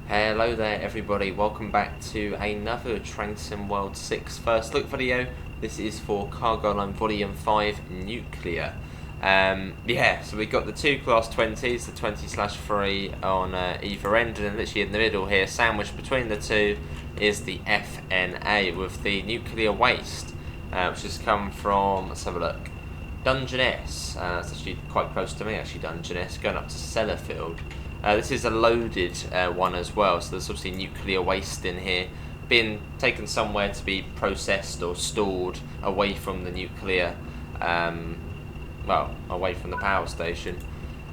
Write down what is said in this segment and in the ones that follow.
Hello there everybody, welcome back to another Train Sim World 6 first look video. This is for Cargo Line Vol.5 Nuclear. So we got the two Class 20s, the 20/3 on either end, and then literally in the middle here, sandwiched between the two, is the Fna with the nuclear waste, which has come from, let's have a look, Dungeness. It's actually quite close to me actually, Dungeness, going up to Sellafield. This is a loaded one as well, so there's obviously nuclear waste in here, being taken somewhere to be processed or stored away from the nuclear, away from the power station.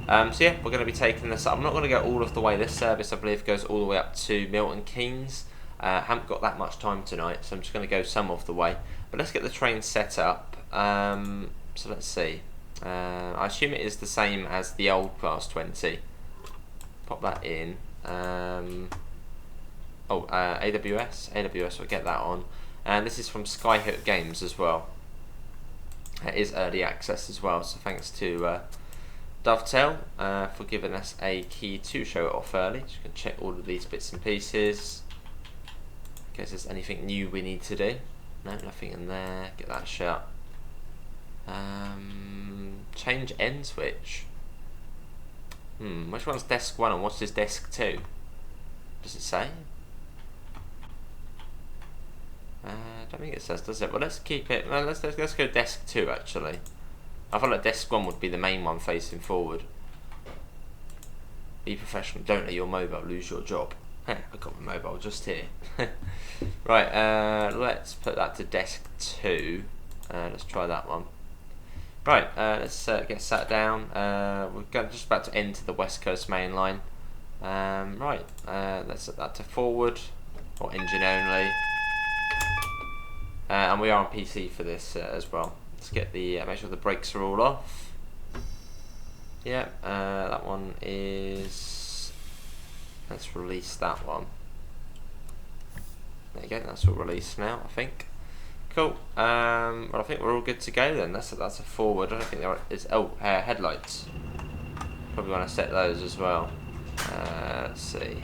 So yeah, we're going to be taking this up. I'm not going to go all of the way. This service, I believe, goes all the way up to Milton Keynes. Haven't got that much time tonight, so I'm just going to go some of the way. But let's get the train set up. So let's see. I assume it is the same as the old Class 20. Pop that in. AWS, we'll get that on. And this is from Skyhook Games as well. It is early access as well, so thanks to Dovetail for giving us a key to show it off early. Just going to check all of these bits and pieces. In case there's anything new we need to do. No, nothing in there. Get that shut. Change end switch. Which one's desk 1 and what's this desk 2? Does it say? I don't think it says, does it? Well, let's keep it. No, let's go desk 2 actually. I feel like desk 1 would be the main one facing forward. Be professional. Don't let your mobile lose your job. I got my mobile just here. Right. Let's put that to desk 2. Let's try that one. Right, let's get sat down. We're just about to enter the West Coast main line. Let's set that to forward, or engine only. And we are on PC for this as well. Let's get the, make sure the brakes are all off. Yep, that one is, let's release that one. There you go, that's all released now, I think. Cool. Well, I think we're all good to go then. That's a forward. I don't think there is. Oh, headlights. Probably want to set those as well. Let's see.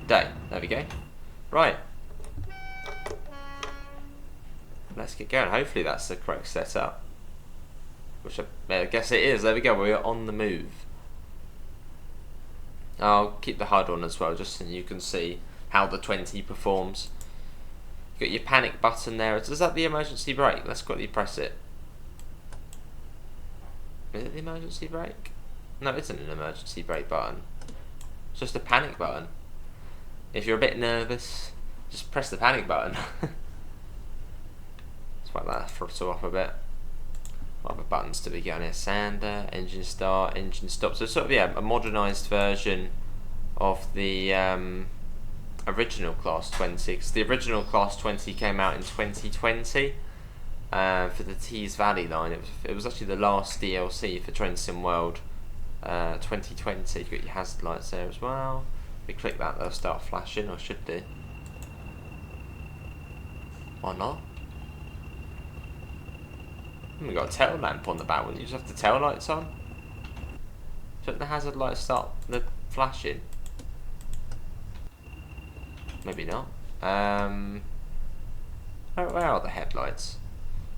Day. There we go. Right. Let's get going. Hopefully that's the correct setup. Which I guess it is. There we go. We're on the move. I'll keep the HUD on as well, just so you can see how the 20 performs. Got your panic button there. Is that the emergency brake? Let's quickly press it. Is it the emergency brake? No, it isn't an emergency brake button. It's just a panic button. If you're a bit nervous, just press the panic button. Let's wipe that throttle off a bit. What other buttons to be going here? Sander, engine start, engine stop. So it's sort of, yeah, a modernised version of the original Class 20, because the original Class 20 came out in 2020 for the Tees Valley line. It was actually the last DLC for Train Sim World 2020. You've got your hazard lights there as well. If we click that, they'll start flashing, or should do. Why not? We've got a tail lamp on the back. Wouldn't you just have the tail lights on? Shouldn't the hazard lights start flashing? Maybe not. Where are the headlights?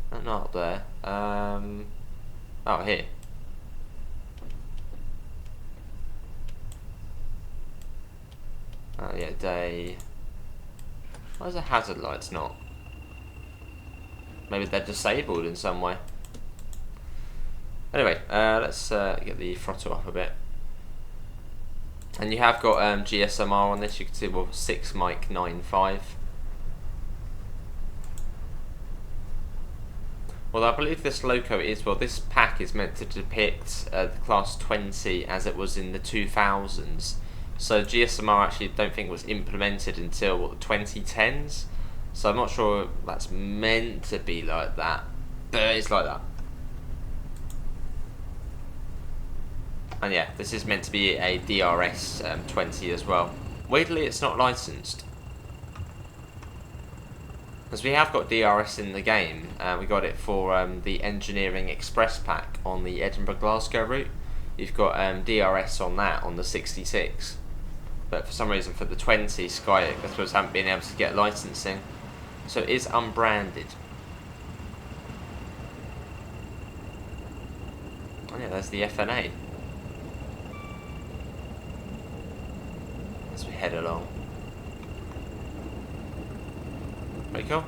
They're not up there. Oh, here. Oh yeah, day. Why is the hazard lights not? Maybe they're disabled in some way. Anyway, let's get the throttle up a bit. And you have got GSMR on this. You can see, well, 6 mic 9.5. Well, I believe this loco is, well, this pack is meant to depict the Class 20 as it was in the 2000s. So GSMR actually don't think was implemented until, what, the 2010s. So I'm not sure that's meant to be like that, but it's like that. And yeah, this is meant to be a DRS 20 as well. Weirdly, it's not licensed. Because we have got DRS in the game. We got it for the Engineering Express pack on the Edinburgh-Glasgow route. You've got DRS on that, on the 66. but for some reason for the 20 Skyhook, I suppose haven't been able to get licensing, so it is unbranded. Oh yeah, there's the Fna. As we head along. Pretty cool.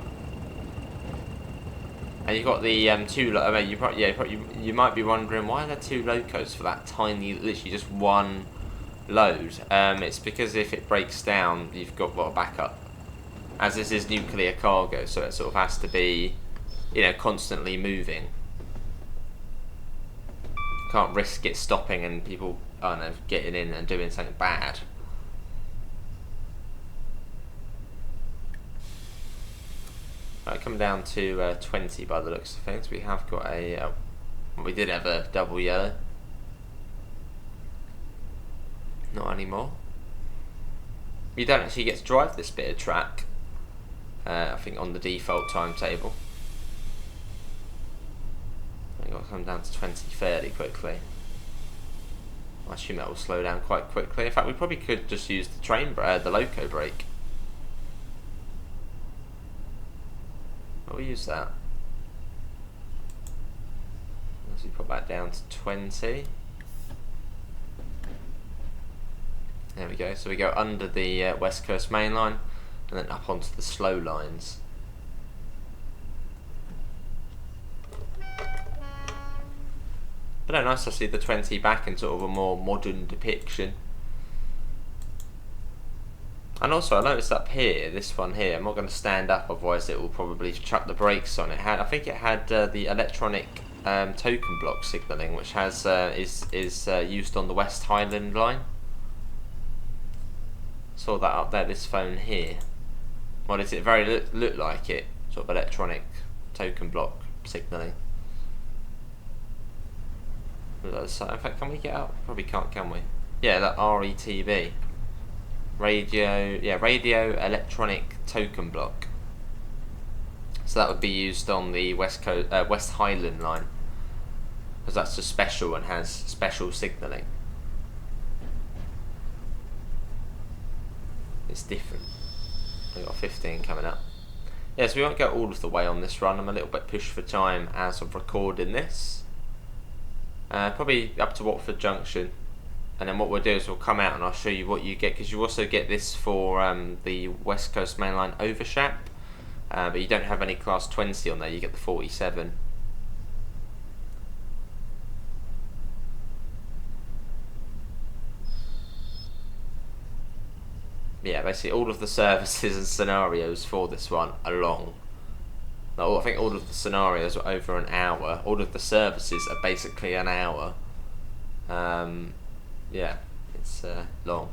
And you've got the two. I mean, you might be wondering why are there two locos for that tiny, literally just one load. It's because if it breaks down, you've got a backup. As this is nuclear cargo, so it sort of has to be, you know, constantly moving. Can't risk it stopping and people, I don't know, getting in and doing something bad. Right, coming down to 20 by the looks of things. We have got a, we did have a double yellow. Not anymore. You don't actually get to drive this bit of track, I think, on the default timetable. I've got to come down to 20 fairly quickly. I assume that will slow down quite quickly. In fact, we probably could just use the the loco brake. We'll use that. As we put that down to 20. There we go. So we go under the West Coast main line and then up onto the slow lines. But no, nice to see the 20 back in sort of a more modern depiction. And also I noticed up here, this one here, I'm not going to stand up, otherwise it will probably chuck the brakes on. I think it had the electronic token block signalling, which has is used on the West Highland line. Saw that up there, this phone here. Well, does it very look like it? Sort of electronic token block signalling. In fact, can we get up? Probably can't, can we? Yeah, that RETB. Radio, yeah, radio electronic token block. So that would be used on the West Highland line, because that's just special and has special signalling. It's different. We've got 15 coming up. Yeah, so we won't go all of the way on this run. I'm a little bit pushed for time as of recording this. Probably up to Watford Junction. And then what we'll do is we'll come out and I'll show you what you get, because you also get this for the West Coast Mainline Overshap, but you don't have any class 20 on there, you get the 47. Yeah, basically all of the services and scenarios for this one are long. I think all of the scenarios are over an hour, all of the services are basically an hour. Yeah, it's long.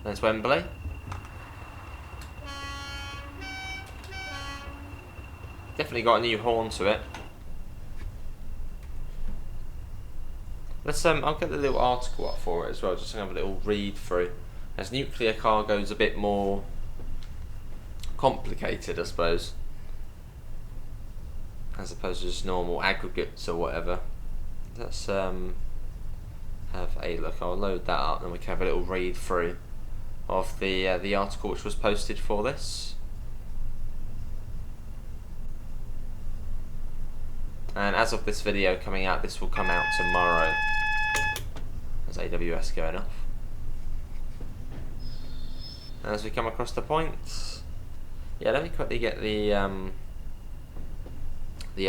There's Wembley. Definitely got a new horn to it. Let's I'll get the little article up for it as well, just to have a little read through. As nuclear cargo is a bit more complicated, I suppose, as opposed to just normal aggregates or whatever. Let's have a look. I'll load that up and we can have a little read through of the article which was posted for this. And as of this video coming out, this will come out tomorrow. There's AWS going off. And as we come across the points, yeah, let me quickly get the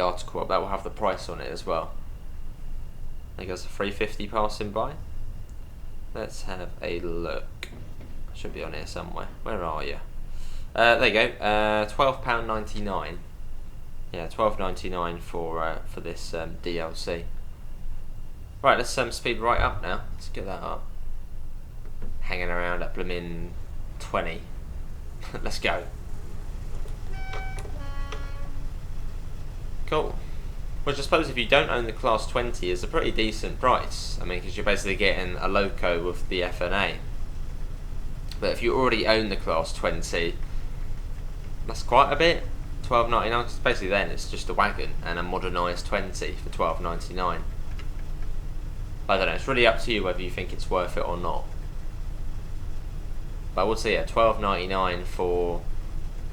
article up. That will have the price on it as well. I think there's a 350 passing by. Let's have a look. Should be on here somewhere. Where are you? There you go. £12.99. Yeah, £12.99 for this DLC. Right, let's speed right up now. Let's get that up. Hanging around at blooming 20. Let's go. Cool. Which I suppose if you don't own the Class 20 is a pretty decent price. I mean, because you're basically getting a loco with the Fna. But if you already own the Class 20, that's quite a bit. £12.99, because basically then it's just a wagon and a modernised 20 for £12.99. I don't know, it's really up to you whether you think it's worth it or not. But we'll see. Yeah, $12.99 for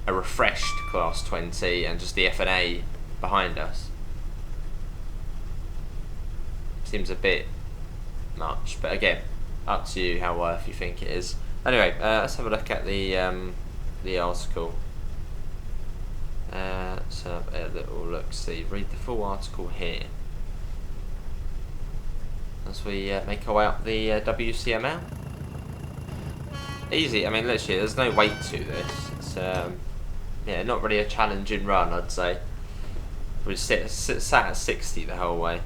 a refreshed Class 20 and just the Fna behind us. Seems a bit much, but again, up to you how worth you think it is. Anyway, let's have a look at the article. Let's have a little look. See, read the full article here as we make our way up the WCML. Easy. I mean, literally, there's no weight to this. It's yeah, not really a challenging run, I'd say. We sat at 60 the whole way.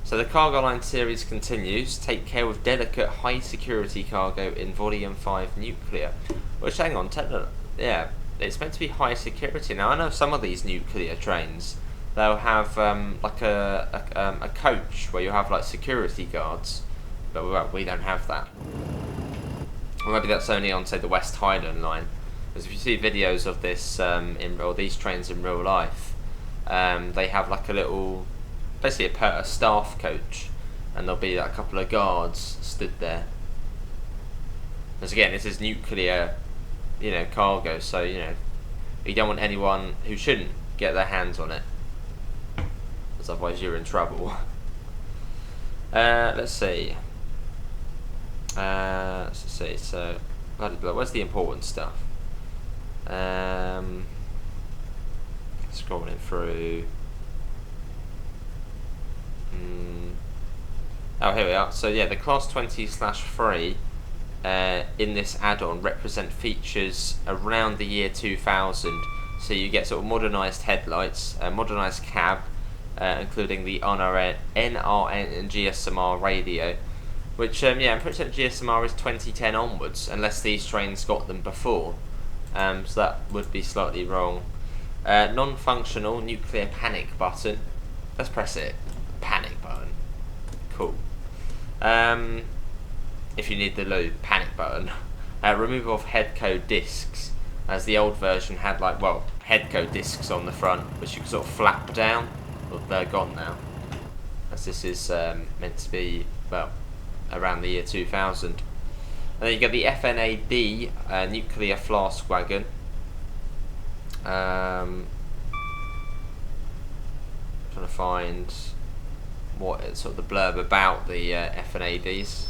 So the Cargo Line series continues. Take care with delicate, high-security cargo in Volume 5 Nuclear. Which, hang on, yeah, it's meant to be high security. Now, I know some of these nuclear trains, they'll have like a coach where you have like security guards, but we don't have that. Or maybe that's only on, say, the West Highland line. Because if you see videos of this or these trains in real life, they have like a little, basically a staff coach, and there'll be like a couple of guards stood there. Because again, this is nuclear, you know, cargo, so you know, you don't want anyone who shouldn't get their hands on it, because otherwise you're in trouble. Let's see. So, where's the important stuff? Scrolling through. Oh, here we are. So yeah, the Class 20/3 in this add-on represent features around the year 2000. So you get sort of modernised headlights, modernised cab, including the NRN and GSMR radio, which yeah, I'm pretty sure GSMR is 2010 onwards, unless these trains got them before. So that would be slightly wrong. Non-functional nuclear panic button. Let's press it. Panic button. Cool. If you need the lube, panic button. Removal of headco discs, as the old version had like, well, headco discs on the front, which you could sort of flap down. Well, they're gone now, as this is meant to be, well, around the year 2000. And then you get the Fna-D nuclear flask wagon. Trying to find what it's sort of the blurb about the Fna-Ds.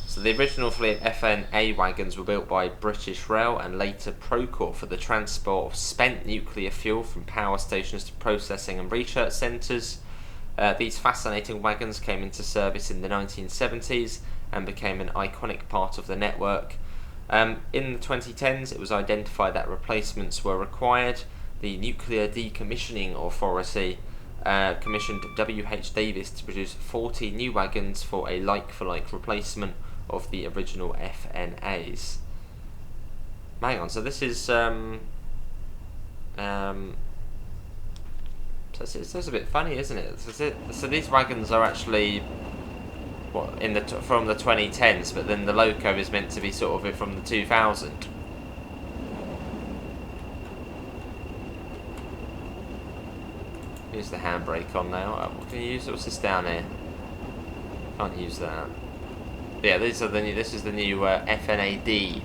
So the original fleet of Fna wagons were built by British Rail and later Procore for the transport of spent nuclear fuel from power stations to processing and research centres. These fascinating wagons came into service in the 1970s and became an iconic part of the network. In the 2010s, it was identified that replacements were required. The Nuclear Decommissioning Authority commissioned W.H. Davis to produce 40 new wagons for a like-for-like replacement of the original Fnas. Hang on, so this is so it's a bit funny, isn't it? So these wagons are actually what from the 2010s, but then the loco is meant to be sort of from the 2000. Use the handbrake on now. What can you use? What's this down here? Can't use that. Yeah, this is the new Fna-D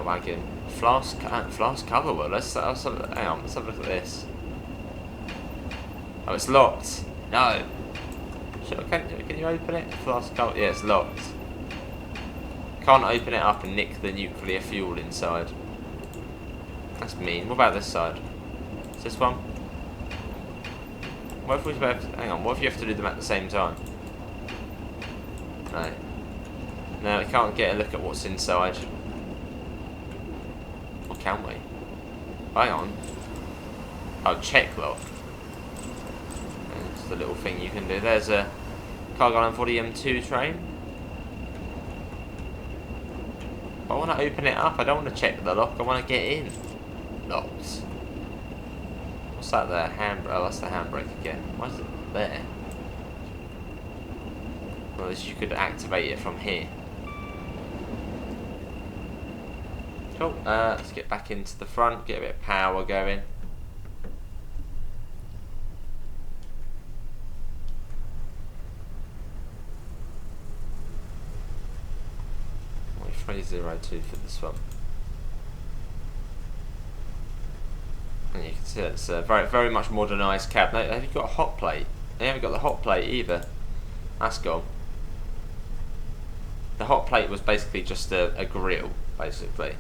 wagon. Flask cover. Well, hang on. Let's have a look at this. Oh, it's locked. No. Can you open it? Flask cover. Yeah, it's locked. Can't open it up and nick the nuclear fuel inside. That's mean. What about this side? Is this one? What if we both? Hang on. What if you have to do them at the same time? No. No, we can't get a look at what's inside. Or can we? Hang on. Oh, check lock. That's the little thing you can do. There's a Cargo Line Volume 2 train. I want to open it up. I don't want to check the lock. I want to get in. Locked. What's that there? Oh, that's the handbrake again. Why is it there? Well, at least you could activate it from here. Cool. Let's get back into the front, get a bit of power going. What if 602 for this one. And you can see it's very much modernised cab. Now, have you got a hot plate? They haven't got the hot plate either. That's gone. The hot plate was basically just a grill, basically,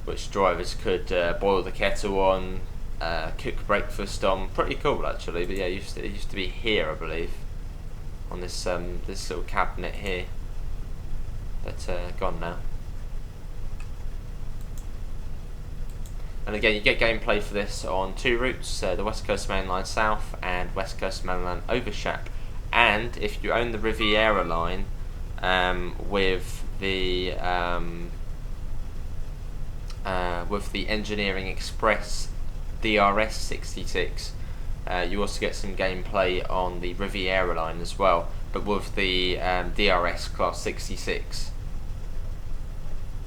which drivers could boil the kettle on, cook breakfast on. Pretty cool actually. But yeah, it used to be here, I believe, on this this little cabinet here, but gone now. And again, you get gameplay for this on 2 routes, the West Coast Main Line South and West Coast Main Line Overshap. And if you own the Riviera line with the Engineering Express DRS 66, you also get some gameplay on the Riviera line as well, but with the DRS Class 66.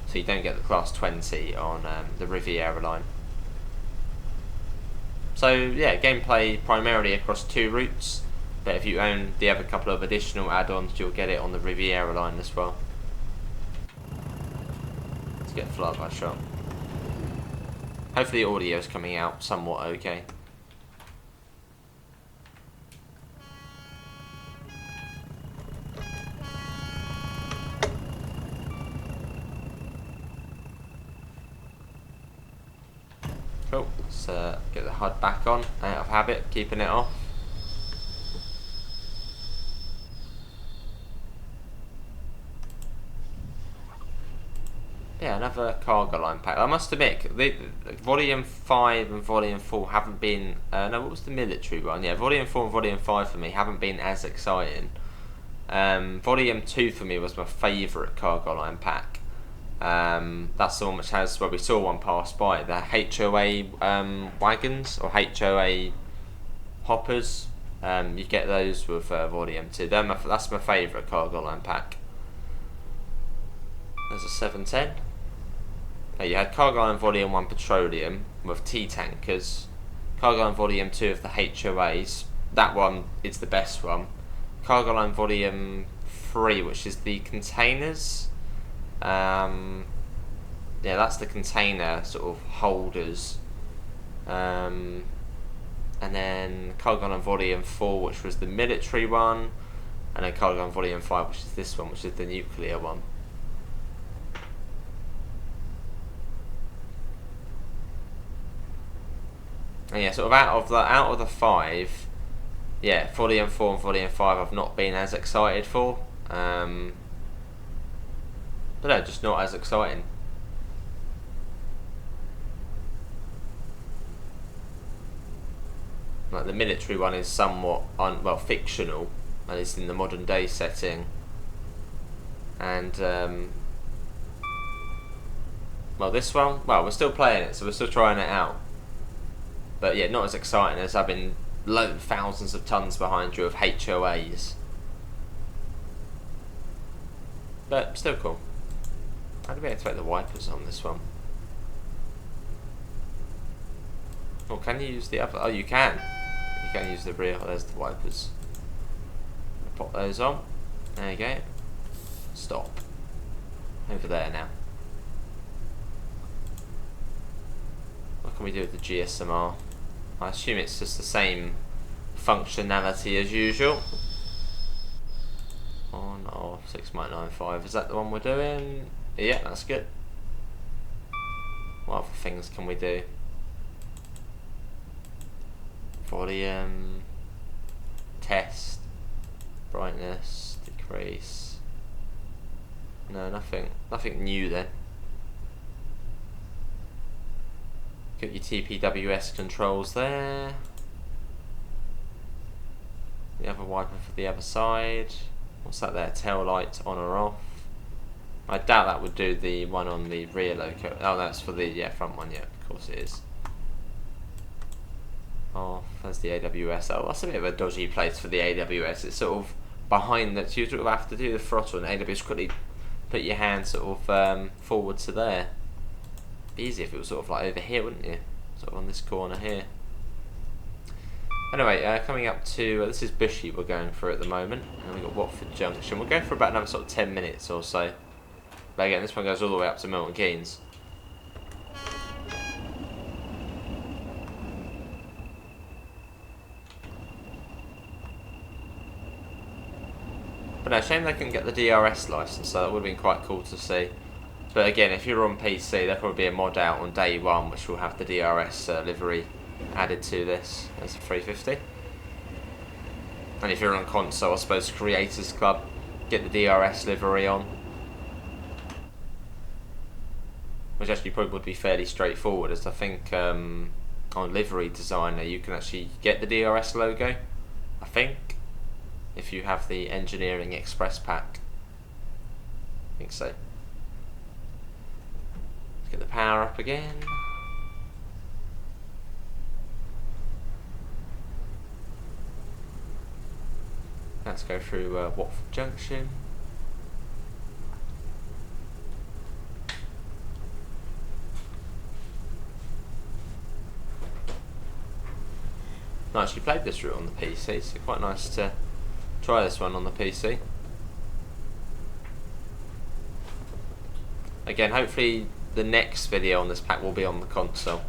So you don't get the Class 20 on the Riviera line. So yeah, gameplay primarily across 2 routes, but if you own the other couple of additional add-ons, you'll get it on the Riviera line as well. Let's get a flyby shot. Hopefully the audio is coming out somewhat okay. Cool, let's get the HUD back on, out of habit, keeping it off. Yeah, another cargo line pack. I must admit, the Volume 5 and Volume 4 haven't been... no, what was the military one? Yeah, Volume 4 and Volume 5 for me haven't been as exciting. Volume 2 for me was my favourite cargo line pack. That's the one which has, well, we saw one pass by, the HOA wagons, or HOA hoppers. You get those with Volume 2. That's my favourite cargo line pack. There's a 710. Now you had Cargo Line Volume 1 Petroleum with T-tankers. Cargo Line Volume 2 of the HOAs. That one is the best one. Cargo Line Volume 3, which is the containers. Yeah, that's the container sort of holders. And then Cargo Line Volume 4, which was the military one. And then Cargo Line Volume 5, which is this one, which is the nuclear one. And yeah, sort of out of the 5, yeah, Volume 4 and Volume 5 I've not been as excited for. But no, just not as exciting. Like the military one is somewhat fictional, and it's in the modern day setting. And well, this one, well, we're still playing it, so we're still trying it out. But yeah, not as exciting as having thousands of tons behind you of HOAs. But still cool. How do we activate the wipers on this one? Or can you use the other? Oh, you can. You can use the rear. There's the wipers. Pop those on. There you go. Stop. Over there now. What can we do with the GSMR? I assume it's just the same functionality as usual. On, off, 6.95. Is that the one we're doing? Yeah, that's good. What other things can we do? Volume, test, brightness, decrease. No, nothing new then. Got your TPWS controls there. The other wiper for the other side. What's that there? Tail light on or off? I doubt that would do the one on the rear loco. Oh, that's for the front one. Yeah, of course it is. Oh, there's the AWS. Oh, that's a bit of a dodgy place for the AWS. It's sort of behind that. You sort of have to do the throttle, and AWS quickly put your hand sort of forward to there. Be easy if it was sort of like over here, wouldn't you? Sort of on this corner here. Anyway, coming up to this is Bushy we're going for at the moment, and we've got Watford Junction. We'll go for about another sort of 10 minutes or so. But again, this one goes all the way up to Milton Keynes. But no, shame they couldn't get the DRS license, so that would have been quite cool to see. But again, if you're on PC, there'll probably be a mod out on day one which will have the DRS livery added to this as a 350. And if you're on console, I suppose Creators Club, get the DRS livery on. Which actually probably would be fairly straightforward, as I think on Livery Designer you can actually get the DRS logo, I think, if you have the Engineering Express pack. I think so. Let's get the power up again. Let's go through Watford Junction. I actually played this route on the PC, so quite nice to try this one on the PC. Again, hopefully the next video on this pack will be on the console.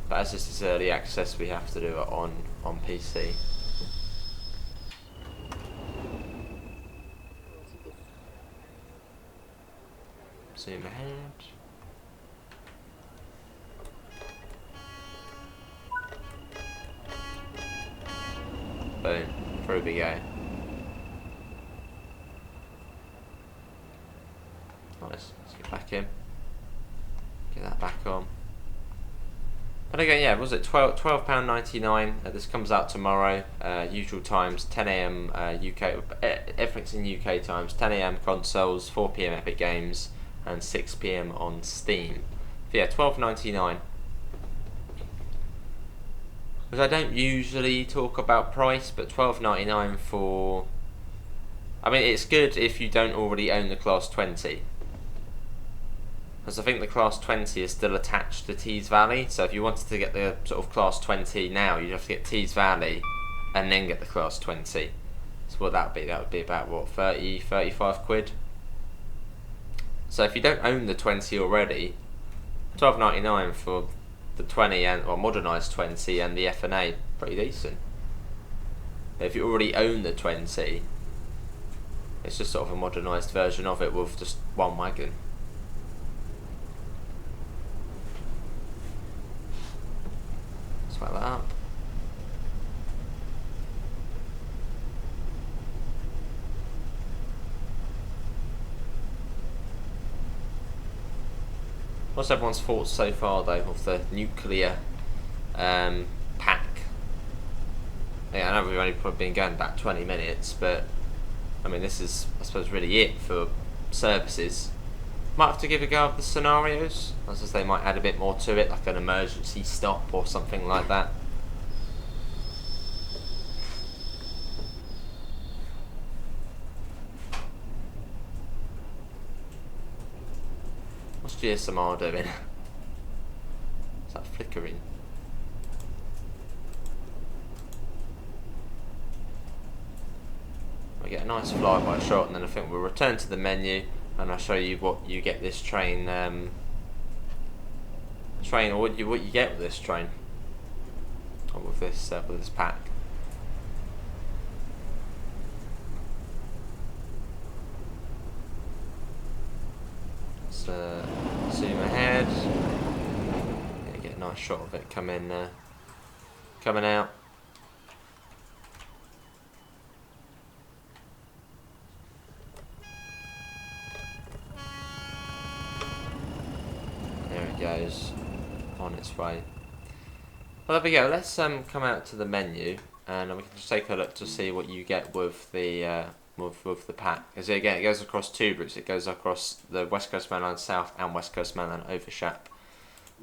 But as this is early access, we have to do it on PC. Zoom ahead. Boom, through we go. Nice, let's get back in. Get that back on. But again, yeah, was it £12.99? This comes out tomorrow. Usual times, 10 AM UK. Everything's in UK times. 10 AM consoles, 4 PM Epic Games, and 6 PM on Steam. But yeah, £12.99. Because I don't usually talk about price, but £12.99 for... I mean, it's good if you don't already own the Class 20. Because I think the Class 20 is still attached to Tees Valley, so if you wanted to get the sort of Class 20 now, you'd have to get Tees Valley and then get the Class 20. So what that would be about, what, 30, 35 quid? So if you don't own the 20 already, £12.99 for the 20 or modernised 20 and the Fna, pretty decent. If you already own the 20, it's just sort of a modernised version of it with just one wagon. Swap that up. What's everyone's thoughts so far though of the nuclear pack? Yeah, I know we've only probably been going about 20 minutes, but I mean this is, I suppose, really it for services. Might have to give a go of the scenarios, as they might add a bit more to it, like an emergency stop or something like that. What's GSMR doing? Is that flickering? We get a nice flyby shot, and then I think we'll return to the menu, and I'll show you what you get this train, or what you get with this train, or with this pack. Zoom ahead. Yeah, get a nice shot of it coming out. There it goes, on its way. Well, there we go. Let's come out to the menu, and we can just take a look to see what you get with the with the pack. Because again, it goes across two routes. It goes across the West Coast Main Line South and West Coast Main Line Overshap.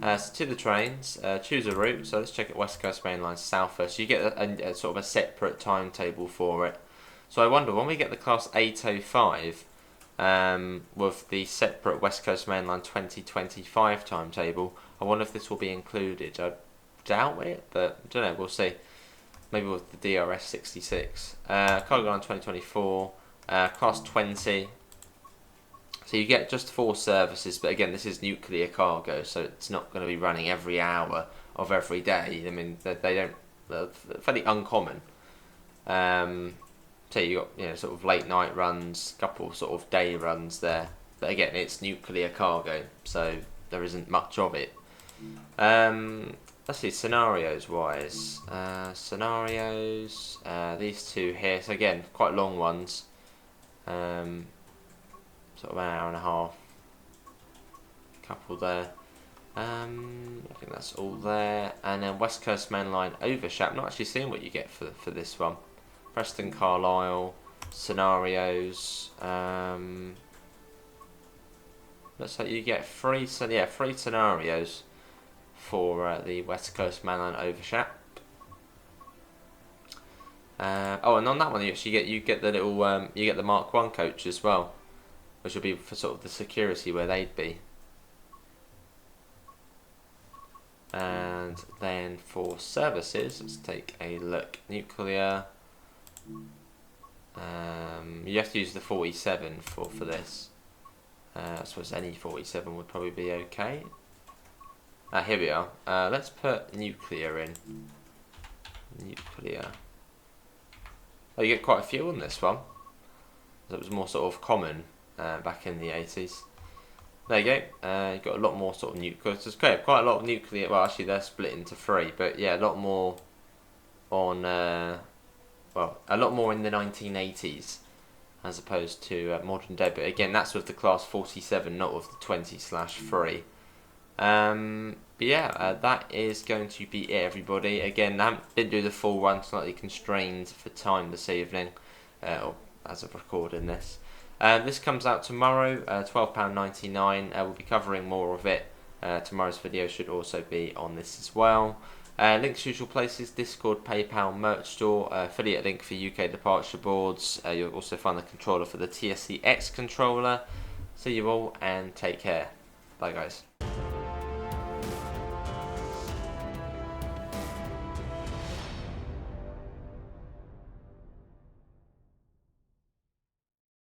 So to the trains, choose a route. So let's check at West Coast Main Line South first. You get a sort of a separate timetable for it. So I wonder, when we get the Class 805 with the separate West Coast Main Line 2025 timetable, I wonder if this will be included. I doubt it, but I don't know, we'll see. Maybe with the DRS 66. Cargo Line 2024, Class 20, So you get just 4 services, but again, this is nuclear cargo, so it's not going to be running every hour of every day. I mean, they don't, they're fairly uncommon. So you got sort of late night runs, couple sort of day runs there, but again, it's nuclear cargo, so there isn't much of it. Let's see, scenarios wise. Scenarios, these 2 here, so again, quite long ones. Sort of an hour and a half. Couple there. I think that's all there. And then West Coast Mainline Overshap. Not actually seeing what you get for this one. Preston Carlisle, scenarios. Looks like you get 3 scenarios for the West Coast Mainline Overshap. Oh, and on that one you get the little you get the Mark 1 coach as well, which will be for sort of the security where they'd be. And then for services, let's take a look. Nuclear. You have to use the 47 for this. I suppose any 47 would probably be okay. Here we are. Let's put nuclear in. Nuclear. Oh, you get quite a few on this one. It was more sort of common back in the 80s. There you go. You've got a lot more sort of nuclear. There's quite a lot of nuclear. Well, actually, they're split into 3, but yeah, a lot more on. Well, a lot more in the 1980s as opposed to modern day. But again, that's with the class 47, not with the 20/3. But yeah, that is going to be it, everybody. Again, I didn't do the full run, slightly constrained for time this evening, or as of recording this. This comes out tomorrow, £12.99. We'll be covering more of it. Tomorrow's video should also be on this as well. Links usual places: Discord, PayPal, merch store, affiliate link for UK departure boards. You'll also find the controller for the TSC X controller. See you all and take care. Bye guys.